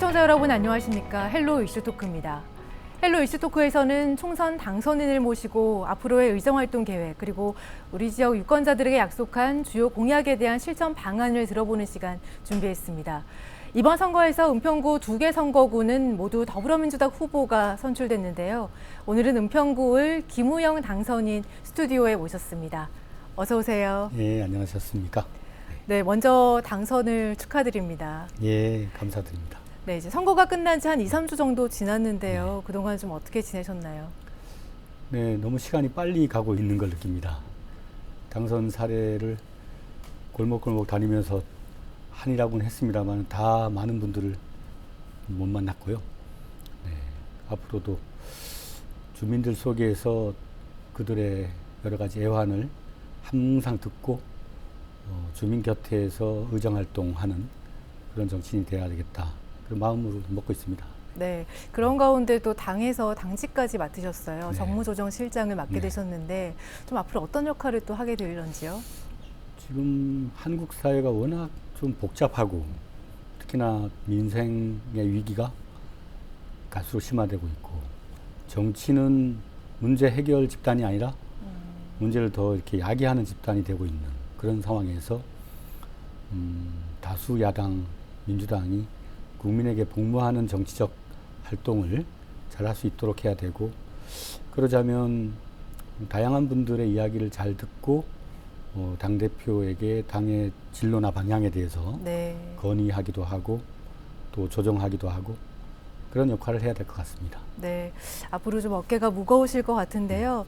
시청자 여러분 안녕하십니까? 헬로 이슈토크입니다. 헬로 이슈토크에서는 총선 당선인을 모시고 앞으로의 의정활동 계획 그리고 우리 지역 유권자들에게 약속한 주요 공약에 대한 실천 방안을 들어보는 시간 준비했습니다. 이번 선거에서 은평구 2개 선거구는 모두 더불어민주당 후보가 선출됐는데요. 오늘은 은평구을 김우영 당선인 스튜디오에 모셨습니다. 어서 오세요. 예, 안녕하셨습니까? 네, 먼저 당선을 축하드립니다. 예, 감사드립니다. 네, 이제 선거가 끝난 지 한 2, 3주 정도 지났는데요. 그동안 좀 어떻게 지내셨나요? 네, 너무 시간이 빨리 가고 있는 걸 느낍니다. 당선 사례를 골목골목 다니면서 한이라고는 했습니다만 다 많은 분들을 못 만났고요. 네, 앞으로도 주민들 속에서 그들의 여러 가지 애환을 항상 듣고 주민 곁에서 의정활동하는 그런 정치인이 되어야 되겠다. 그 마음으로 먹고 있습니다. 네, 그런 가운데도 당에서 당직까지 맡으셨어요. 네. 정무조정실장을 맡게 네. 되셨는데 좀 앞으로 어떤 역할을 또 하게 되려는지요? 지금 한국 사회가 워낙 좀 복잡하고 특히나 민생의 위기가 갈수록 심화되고 있고 정치는 문제 해결 집단이 아니라 문제를 더 이렇게 야기하는 집단이 되고 있는 그런 상황에서 다수 야당 민주당이 국민에게 복무하는 정치적 활동을 잘할 수 있도록 해야 되고 그러자면 다양한 분들의 이야기를 잘 듣고 당대표에게 당의 진로나 방향에 대해서 네. 건의하기도 하고 또 조정하기도 하고 그런 역할을 해야 될 것 같습니다. 네, 앞으로 좀 어깨가 무거우실 것 같은데요.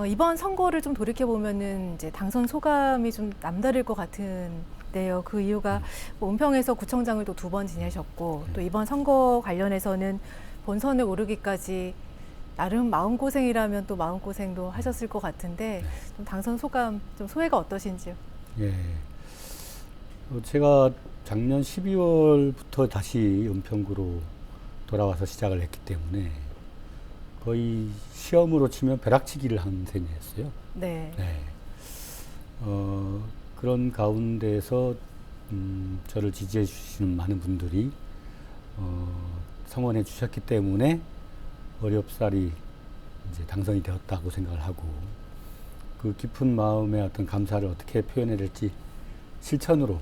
이번 선거를 좀 돌이켜 보면은 이제 당선 소감이 좀 남다를 것 같은데요. 그 이유가 뭐 은평에서 구청장을 또 2번 지내셨고 또 이번 선거 관련해서는 본선에 오르기까지 나름 마음고생이라면 또 마음고생도 하셨을 것 같은데 좀 당선 소감, 좀 소회가 어떠신지요? 예, 제가 작년 12월부터 다시 은평구로 돌아와서 시작을 했기 때문에 거의 시험으로 치면 벼락치기를 한 셈이었어요. 네. 네. 그런 가운데서 저를 지지해 주시는 많은 분들이 성원해 주셨기 때문에 어렵사리 이제 당선이 되었다고 생각을 하고 그 깊은 마음의 어떤 감사를 어떻게 표현해야 될지 실천으로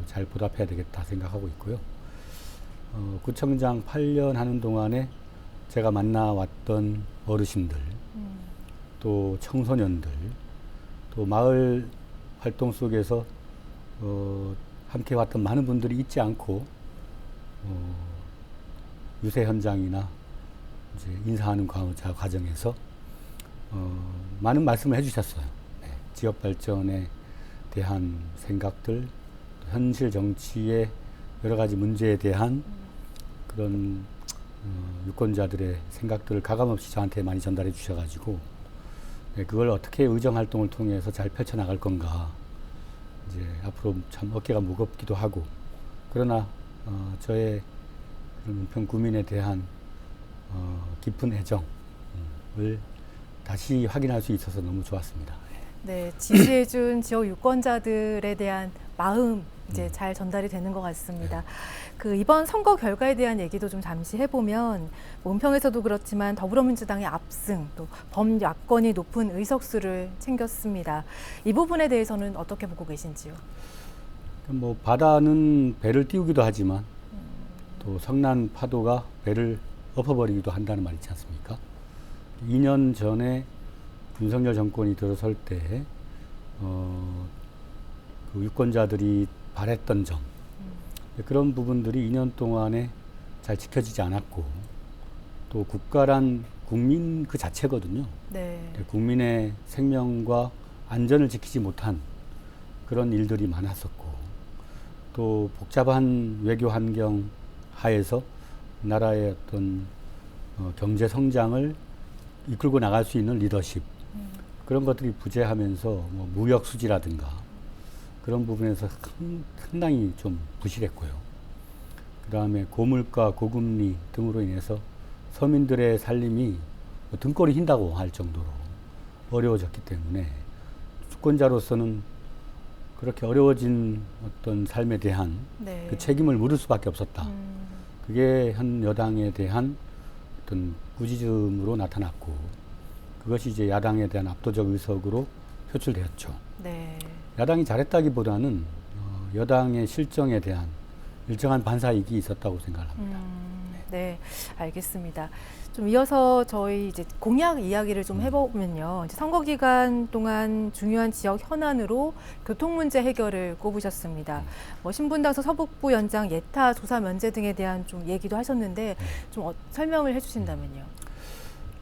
잘 보답해야 되겠다 생각하고 있고요. 구청장 8년 하는 동안에 제가 만나왔던 어르신들, 또 청소년들, 또 마을 활동 속에서 함께 왔던 많은 분들이 잊지 않고 유세 현장이나 이제 인사하는 과정에서 많은 말씀을 해주셨어요. 네, 지역 발전에 대한 생각들, 현실 정치의 여러 가지 문제에 대한 그런 유권자들의 생각들을 가감없이 저한테 많이 전달해 주셔가지고 네, 그걸 어떻게 의정활동을 통해서 잘 펼쳐나갈 건가 이제 앞으로 참 어깨가 무겁기도 하고 그러나 저의 은평 구민에 대한 깊은 애정을 다시 확인할 수 있어서 너무 좋았습니다. 네, 지지해준 지역 유권자들에 대한 마음 이제 잘 전달이 되는 것 같습니다. 그 이번 선거 결과에 대한 얘기도 좀 잠시 해보면 뭐 은평에서도 그렇지만 더불어민주당의 압승 또 범야권이 높은 의석수를 챙겼습니다. 이 부분에 대해서는 어떻게 보고 계신지요? 뭐 바다는 배를 띄우기도 하지만 또 성난 파도가 배를 엎어버리기도 한다는 말 있지 않습니까? 2년 전에 윤석열 정권이 들어설 때 그 유권자들이 바랬던 점 그런 부분들이 2년 동안에 잘 지켜지지 않았고 또 국가란 국민 그 자체거든요. 네. 국민의 생명과 안전을 지키지 못한 그런 일들이 많았었고 또 복잡한 외교 환경 하에서 나라의 어떤 경제 성장을 이끌고 나갈 수 있는 리더십 그런 것들이 부재하면서 뭐 무역 수지라든가 그런 부분에서 상당히 좀 부실했고요. 그 다음에 고물가, 고금리 등으로 인해서 서민들의 살림이 등골이 휜다고 할 정도로 어려워졌기 때문에 주권자로서는 그렇게 어려워진 어떤 삶에 대한 네. 그 책임을 물을 수밖에 없었다. 그게 현 여당에 대한 어떤 꾸짖음으로 나타났고 그것이 이제 야당에 대한 압도적 의석으로 표출되었죠. 네. 야당이 잘했다기보다는 여당의 실정에 대한 일정한 반사이익이 있었다고 생각합니다. 네, 알겠습니다. 좀 이어서 저희 이제 공약 이야기를 좀 해보면요. 이제 선거 기간 동안 중요한 지역 현안으로 교통 문제 해결을 꼽으셨습니다. 뭐 신분당선 서북부 연장 예타 조사 면제 등에 대한 좀 얘기도 하셨는데 좀 설명을 해주신다면요.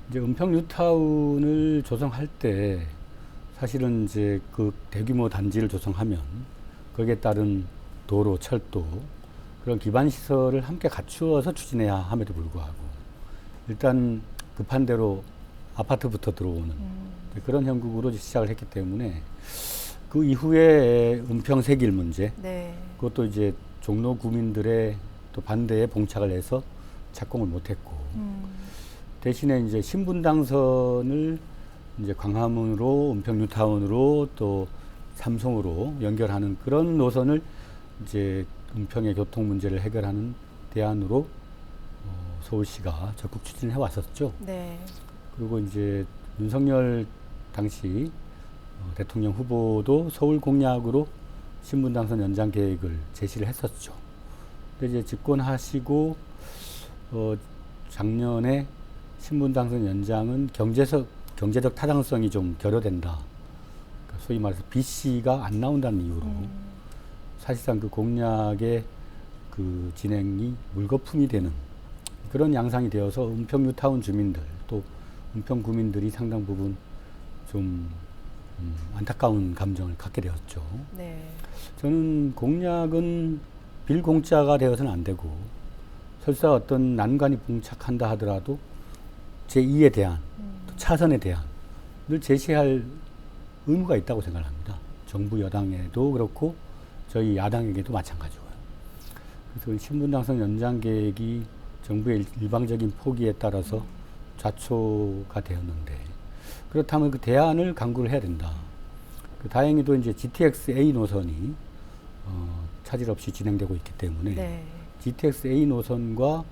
이제 은평 뉴타운을 조성할 때 사실은 이제 그 대규모 단지를 조성하면 거기에 따른 도로, 철도 그런 기반 시설을 함께 갖추어서 추진해야 함에도 불구하고 일단 급한 대로 아파트부터 들어오는 그런 형국으로 시작을 했기 때문에 그 이후에 은평 세길 문제 네. 그것도 이제 종로 구민들의 또 반대에 봉착을 해서 착공을 못했고 대신에 이제 신분당선을 이제 광화문으로 은평 뉴타운으로 또 삼성으로 연결하는 그런 노선을 이제 은평의 교통 문제를 해결하는 대안으로 서울시가 적극 추진해 왔었죠. 네. 그리고 이제 윤석열 당시 대통령 후보도 서울 공약으로 신분당선 연장 계획을 제시를 했었죠. 근데 이제 집권하시고 작년에 신분당선 연장은 경제적 타당성이 좀 결여된다. 그러니까 소위 말해서 BC가 안 나온다는 이유로 사실상 그 공약의 그 진행이 물거품이 되는 그런 양상이 되어서 은평 뉴타운 주민들 또 은평 구민들이 상당 부분 좀 안타까운 감정을 갖게 되었죠. 네. 저는 공약은 빌공짜가 되어서는 안 되고 설사 어떤 난관이 봉착한다 하더라도 제2에 대한 또 차선에 대한 늘 제시할 의무가 있다고 생각합니다. 정부 여당에도 그렇고 저희 야당에게도 마찬가지고요. 그래서 신분당선 연장 계획이 정부의 일방적인 포기에 따라서 좌초가 되었는데 그렇다면 그 대안을 강구를 해야 된다. 다행히도 이제 GTX-A 노선이 차질 없이 진행되고 있기 때문에 네. GTX-A 노선과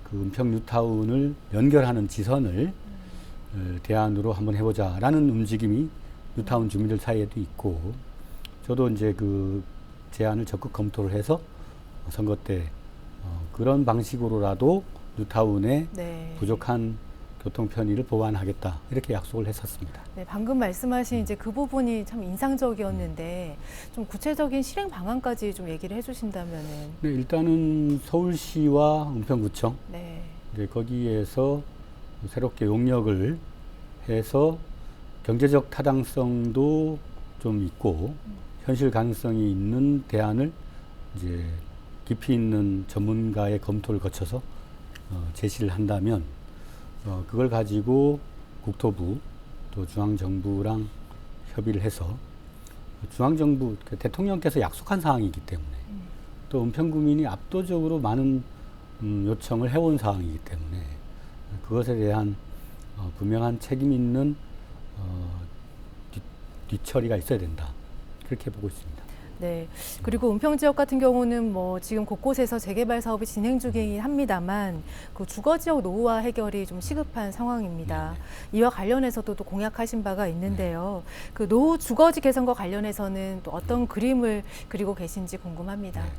그 은평 뉴타운을 연결하는 지선을 대안으로 한번 해보자라는 움직임이 뉴타운 주민들 사이에도 있고 저도 이제 그 제안을 적극 검토를 해서 선거 때 그런 방식으로라도 뉴타운의 네. 부족한 교통 편의를 보완하겠다 이렇게 약속을 했었습니다. 네, 방금 말씀하신 이제 그 부분이 참 인상적이었는데 좀 구체적인 실행 방안까지 좀 얘기를 해주신다면은. 네, 일단은 서울시와 은평구청 네. 이제 거기에서 새롭게 용역을 해서 경제적 타당성도 좀 있고 현실 가능성이 있는 대안을 이제 깊이 있는 전문가의 검토를 거쳐서 제시를 한다면 그걸 가지고 국토부 또 중앙정부랑 협의를 해서 중앙정부 대통령께서 약속한 사항이기 때문에 또 은평구민이 압도적으로 많은 요청을 해온 사항이기 때문에 그것에 대한 분명한 책임 있는 뒤처리가 있어야 된다. 그렇게 보고 있습니다. 네. 그리고 은평 지역 같은 경우는 뭐 지금 곳곳에서 재개발 사업이 진행 중이긴 합니다만 그 주거 지역 노후화 해결이 좀 시급한 상황입니다. 이와 관련해서도 또 공약하신 바가 있는데요. 그 노후 주거지 개선과 관련해서는 또 어떤 그림을 그리고 계신지 궁금합니다. 네.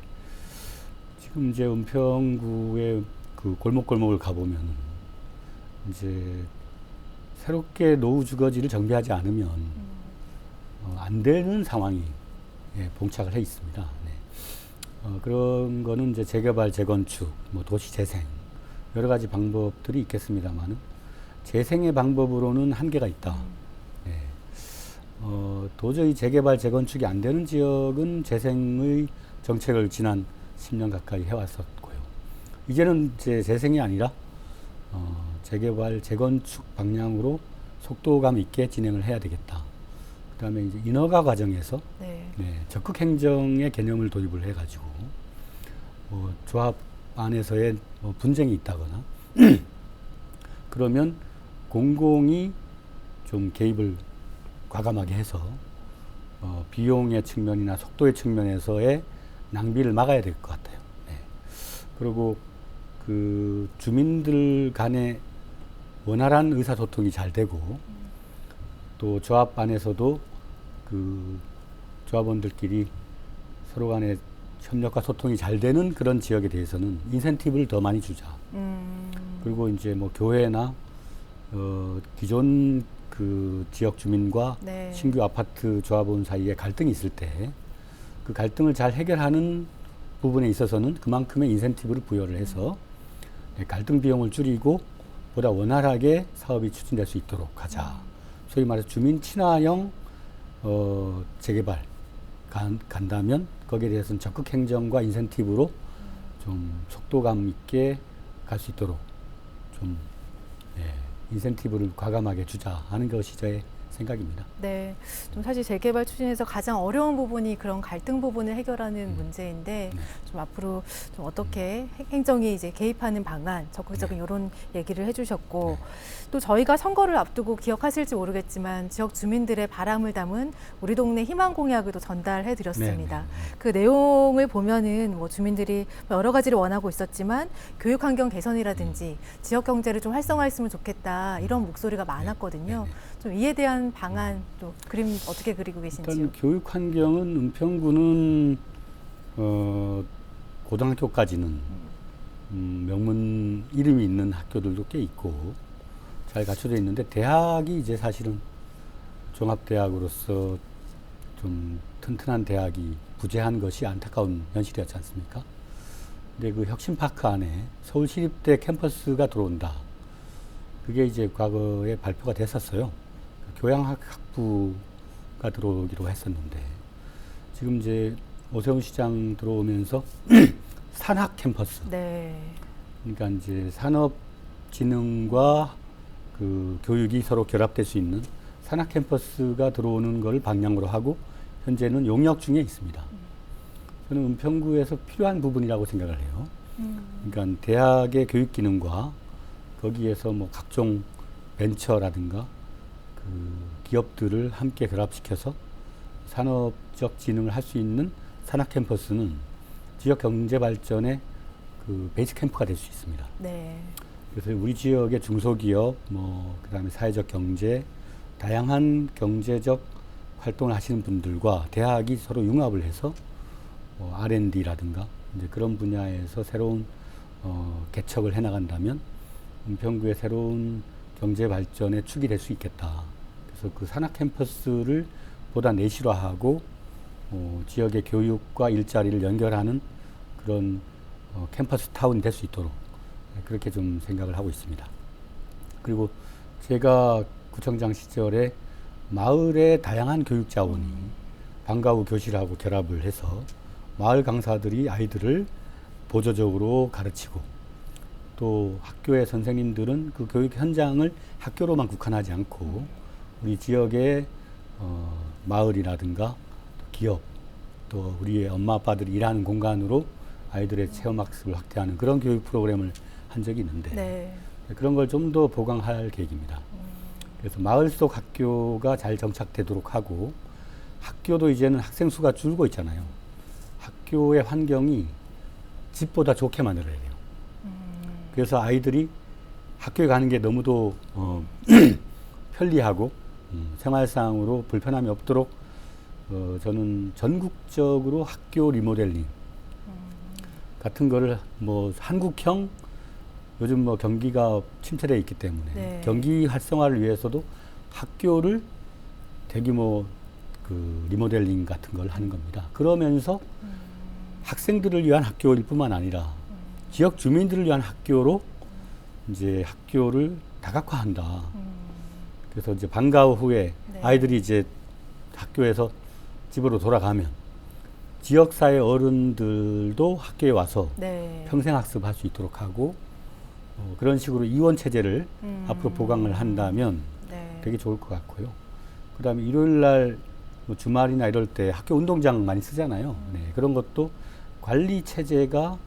지금 이제 은평구의 그 골목골목을 가보면 이제 새롭게 노후 주거지를 정비하지 않으면 안 되는 상황이 봉착을 해 있습니다. 네. 그런 거는 이제 재개발, 재건축, 뭐 도시 재생 여러 가지 방법들이 있겠습니다만은 재생의 방법으로는 한계가 있다. 네. 도저히 재개발, 재건축이 안 되는 지역은 재생의 정책을 지난 10년 가까이 해왔었고요. 이제는 이제 재생이 아니라 재개발, 재건축 방향으로 속도감 있게 진행을 해야 되겠다. 그다음에 이제 인허가 과정에서 네. 적극 행정의 개념을 도입을 해가지고 조합 안에서의 분쟁이 있다거나 그러면 공공이 좀 개입을 과감하게 해서 비용의 측면이나 속도의 측면에서의 낭비를 막아야 될 것 같아요. 네. 그리고 그 주민들 간의 원활한 의사소통이 잘 되고 또 조합 안에서도 그 조합원들끼리 서로 간에 협력과 소통이 잘 되는 그런 지역에 대해서는 인센티브를 더 많이 주자. 그리고 이제 뭐 교회나 기존 그 지역 주민과 네. 신규 아파트 조합원 사이에 갈등이 있을 때 그 갈등을 잘 해결하는 부분에 있어서는 그만큼의 인센티브를 부여를 해서 갈등 비용을 줄이고 보다 원활하게 사업이 추진될 수 있도록 하자. 소위 말해서 주민 친화형 재개발 간다면 거기에 대해서는 적극 행정과 인센티브로 좀 속도감 있게 갈 수 있도록 좀 인센티브를 과감하게 주자 하는 것이 저의 생각입니다. 네, 좀 사실 재개발 추진에서 가장 어려운 부분이 그런 갈등 부분을 해결하는 문제인데 좀 앞으로 좀 어떻게 행정이 이제 개입하는 방안, 적극적인 이런 얘기를 해주셨고 또 저희가 선거를 앞두고 기억하실지 모르겠지만 지역 주민들의 바람을 담은 우리 동네 희망 공약을 또 전달해 드렸습니다. 그 내용을 보면은 뭐 주민들이 여러 가지를 원하고 있었지만 교육 환경 개선이라든지 지역 경제를 좀 활성화했으면 좋겠다 이런 목소리가 많았거든요. 좀 이에 대한 방안 또 그림 어떻게 그리고 계신지요? 일단 교육 환경은 은평구는 고등학교까지는 명문 이름이 있는 학교들도 꽤 있고 잘 갖춰져 있는데 대학이 이제 사실은 종합대학으로서 좀 튼튼한 대학이 부재한 것이 안타까운 현실이었지 않습니까? 근데 그 혁신파크 안에 서울시립대 캠퍼스가 들어온다. 그게 이제 과거에 발표가 됐었어요. 교양학부가 들어오기로 했었는데 지금 이제 오세훈 시장 들어오면서 산학 캠퍼스. 네. 그러니까 이제 산업진흥과 그 교육이 서로 결합될 수 있는 산학 캠퍼스가 들어오는 걸 방향으로 하고 현재는 용역 중에 있습니다. 저는 은평구에서 필요한 부분이라고 생각을 해요. 그러니까 대학의 교육 기능과 거기에서 뭐 각종 벤처라든가 그 기업들을 함께 결합시켜서 산업적 진흥을 할 수 있는 산학 캠퍼스는 지역 경제 발전의 그 베이스 캠프가 될 수 있습니다. 네. 그래서 우리 지역의 중소기업, 뭐 그다음에 사회적 경제, 다양한 경제적 활동을 하시는 분들과 대학이 서로 융합을 해서 뭐 R&D라든가 이제 그런 분야에서 새로운 개척을 해나간다면 은평구의 새로운 경제 발전의 축이 될 수 있겠다. 그래서 그 산학 캠퍼스를 보다 내실화하고 지역의 교육과 일자리를 연결하는 그런 캠퍼스 타운이 될 수 있도록 그렇게 좀 생각을 하고 있습니다. 그리고 제가 구청장 시절에 마을의 다양한 교육 자원이 방과 후 교실하고 결합을 해서 마을 강사들이 아이들을 보조적으로 가르치고 또 학교의 선생님들은 그 교육 현장을 학교로만 국한하지 않고 우리 지역의 마을이라든가 또 기업 또 우리의 엄마 아빠들이 일하는 공간으로 아이들의 체험학습을 확대하는 그런 교육 프로그램을 한 적이 있는데 네. 그런 걸 좀 더 보강할 계획입니다. 그래서 마을 속 학교가 잘 정착되도록 하고 학교도 이제는 학생 수가 줄고 있잖아요. 학교의 환경이 집보다 좋게 만들어야 돼요. 그래서 아이들이 학교에 가는 게 너무도 편리하고 생활상으로 불편함이 없도록 저는 전국적으로 학교 리모델링 같은 거를 뭐 한국형 요즘 뭐 경기가 침체되어 있기 때문에 네. 경기 활성화를 위해서도 학교를 대규모 그 리모델링 같은 걸 하는 겁니다. 그러면서 학생들을 위한 학교일 뿐만 아니라 지역 주민들을 위한 학교로 이제 학교를 다각화한다. 그래서 이제 방과 후에 네. 아이들이 이제 학교에서 집으로 돌아가면 지역사회 어른들도 학교에 와서 네. 평생 학습할 수 있도록 하고 그런 식으로 이원 체제를 앞으로 보강을 한다면 네. 되게 좋을 것 같고요. 그다음에 일요일 날 뭐 주말이나 이럴 때 학교 운동장 많이 쓰잖아요. 네, 그런 것도 관리 체제가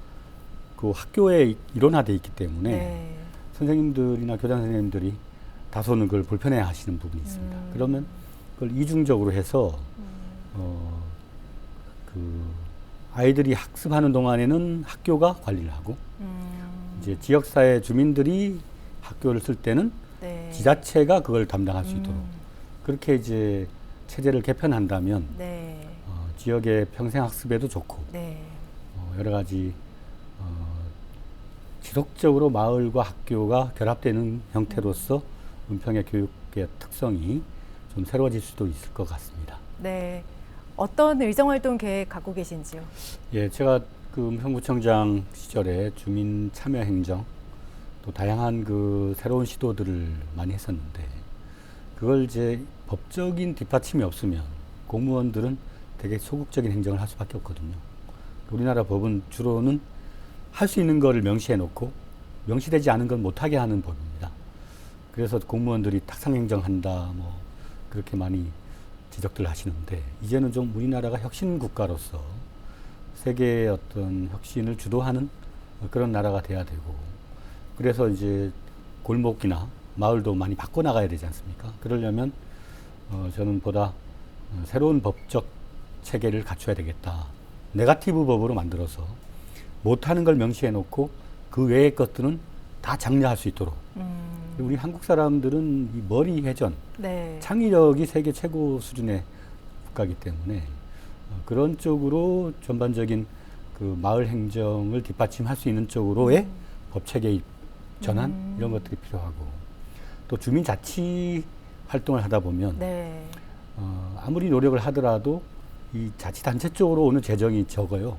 그 학교에 일원화돼 있기 때문에 네. 선생님들이나 교장 선생님들이 다소는 그걸 불편해 하시는 부분이 있습니다. 그러면 그걸 이중적으로 해서 그 아이들이 학습하는 동안에는 학교가 관리를 하고 이제 지역사회 주민들이 학교를 쓸 때는 네. 지자체가 그걸 담당할 수 있도록 그렇게 이제 체제를 개편한다면 네. 지역의 평생학습에도 좋고 네. 여러 가지 지속적으로 마을과 학교가 결합되는 형태로서 은평의 교육의 특성이 좀 새로워질 수도 있을 것 같습니다. 네. 어떤 의정활동 계획 갖고 계신지요? 예, 제가 그 은평구청장 시절에 주민 참여 행정 또 다양한 그 새로운 시도들을 많이 했었는데 그걸 이제 법적인 뒷받침이 없으면 공무원들은 되게 소극적인 행정을 할 수밖에 없거든요. 우리나라 법은 주로는 할 수 있는 거를 명시해 놓고 명시되지 않은 건 못하게 하는 법입니다. 그래서 공무원들이 탁상행정한다 뭐 그렇게 많이 지적들 하시는데 이제는 좀 우리나라가 혁신 국가로서 세계의 어떤 혁신을 주도하는 그런 나라가 돼야 되고 그래서 이제 골목이나 마을도 많이 바꿔나가야 되지 않습니까? 그러려면 저는 보다 새로운 법적 체계를 갖춰야 되겠다. 네거티브 법으로 만들어서 못하는 걸 명시해 놓고 그 외의 것들은 다 장려할 수 있도록 우리 한국 사람들은 이 머리 회전, 네. 창의력이 세계 최고 수준의 국가이기 때문에 그런 쪽으로 전반적인 그 마을 행정을 뒷받침할 수 있는 쪽으로의 법체계의 전환 이런 것들이 필요하고 또 주민자치 활동을 하다 보면 네. 아무리 노력을 하더라도 이 자치단체 쪽으로 오는 재정이 적어요.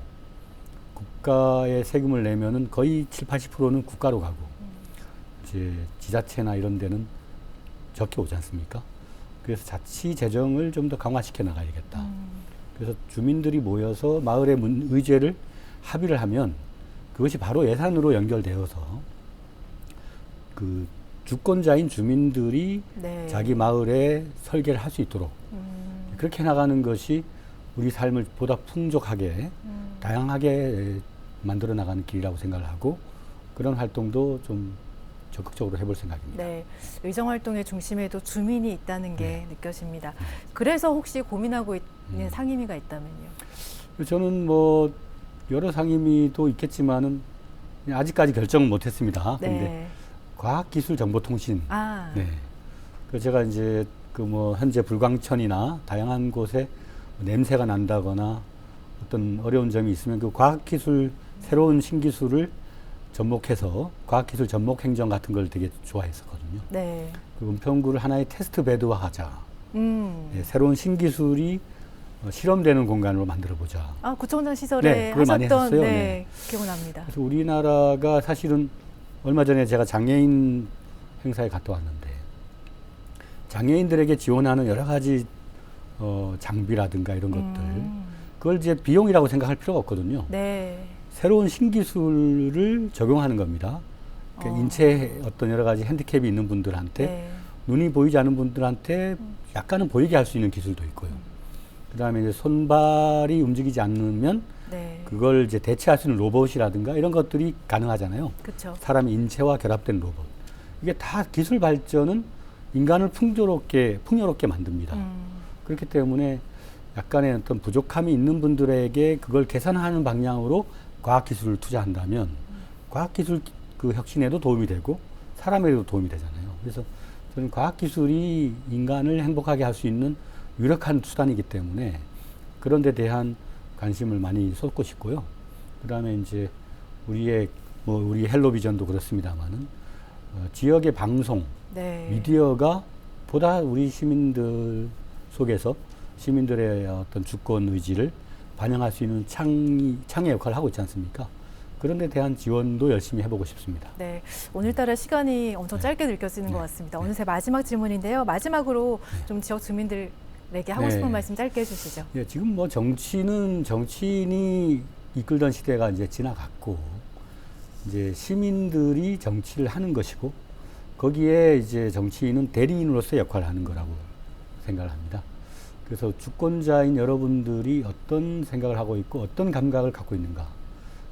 국가에 세금을 내면은 거의 70~80%는 국가로 가고 이제 지자체나 이런 데는 적게 오지 않습니까? 그래서 자치 재정을 좀 더 강화시켜 나가야겠다. 그래서 주민들이 모여서 마을의 의제를 합의를 하면 그것이 바로 예산으로 연결되어서 그 주권자인 주민들이 네. 자기 마을에 설계를 할 수 있도록 그렇게 나가는 것이 우리 삶을 보다 풍족하게 다양하게 만들어 나가는 길이라고 생각을 하고 그런 활동도 좀 적극적으로 해볼 생각입니다. 네. 의정활동의 중심에도 주민이 있다는 게 느껴집니다. 그래서 혹시 고민하고 있는 상임위가 있다면요? 저는 뭐 여러 상임위도 있겠지만은 아직까지 결정은 못했습니다. 근데 네. 과학기술정보통신. 아. 네. 그 제가 이제 그 뭐 현재 불광천이나 다양한 곳에 냄새가 난다거나 어떤 어려운 점이 있으면 그 과학기술 새로운 신기술을 접목해서 과학기술 접목행정 같은 걸 되게 좋아했었거든요. 네. 그 은평구를 하나의 테스트 베드화하자. 네, 새로운 신기술이 실험되는 공간으로 만들어보자. 아, 구청장 시절에 네, 그걸 많이 하셨던 했었어요. 네, 네. 기억납니다. 그래서 우리나라가 사실은 얼마 전에 제가 장애인 행사에 갔다 왔는데 장애인들에게 지원하는 여러 가지 장비라든가 이런 것들 그걸 이제 비용이라고 생각할 필요가 없거든요. 네. 새로운 신기술을 적용하는 겁니다. 그러니까 인체에 어떤 여러 가지 핸디캡이 있는 분들한테 네. 눈이 보이지 않는 분들한테 약간은 보이게 할 수 있는 기술도 있고요. 그다음에 이제 손발이 움직이지 않으면 네. 그걸 이제 대체할 수 있는 로봇이라든가 이런 것들이 가능하잖아요. 그렇죠. 사람 인체와 결합된 로봇. 이게 다 기술 발전은 인간을 풍요롭게 만듭니다. 그렇기 때문에 약간의 어떤 부족함이 있는 분들에게 그걸 개선하는 방향으로 과학기술을 투자한다면 과학기술 그 혁신에도 도움이 되고 사람에게도 도움이 되잖아요. 그래서 저는 과학기술이 인간을 행복하게 할 수 있는 유력한 수단이기 때문에 그런 데 대한 관심을 많이 쏟고 싶고요. 그 다음에 이제 우리 헬로비전도 그렇습니다만은 지역의 방송, 네. 미디어가 보다 우리 시민들 속에서 시민들의 어떤 주권 의지를 반영할 수 있는 창의 역할을 하고 있지 않습니까? 그런 데 대한 지원도 열심히 해보고 싶습니다. 네, 오늘따라 시간이 엄청 짧게 느껴지는 것 같습니다. 어느새 마지막 질문인데요. 마지막으로 좀 지역 주민들에게 하고 싶은 말씀 짧게 해주시죠. 예, 지금 뭐 정치인이 이끌던 시대가 이제 지나갔고 이제 시민들이 정치를 하는 것이고 거기에 이제 정치인은 대리인으로서 역할을 하는 거라고 생각을 합니다. 그래서 주권자인 여러분들이 어떤 생각을 하고 있고 어떤 감각을 갖고 있는가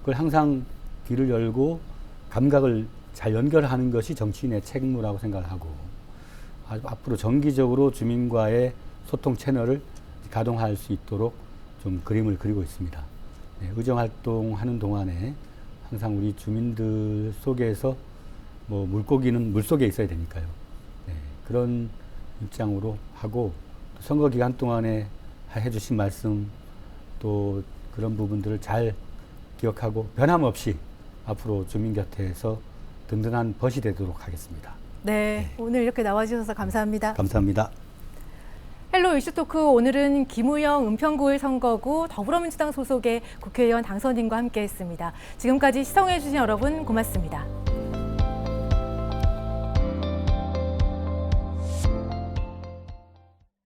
그걸 항상 귀를 열고 감각을 잘 연결하는 것이 정치인의 책무라고 생각을 하고 앞으로 정기적으로 주민과의 소통 채널을 가동할 수 있도록 좀 그림을 그리고 있습니다. 네, 의정활동하는 동안에 항상 우리 주민들 속에서 뭐 물고기는 물속에 있어야 되니까요. 네, 그런 입장으로 하고 또 선거 기간 동안에 해주신 말씀 또 그런 부분들을 잘 기억하고 변함없이 앞으로 주민 곁에서 든든한 벗이 되도록 하겠습니다. 네, 오늘 이렇게 나와주셔서 감사합니다. 감사합니다. 헬로 이슈토크 오늘은 김우영 은평구의 선거구 더불어민주당 소속의 국회의원 당선인과 함께했습니다. 지금까지 시청해주신 여러분 고맙습니다.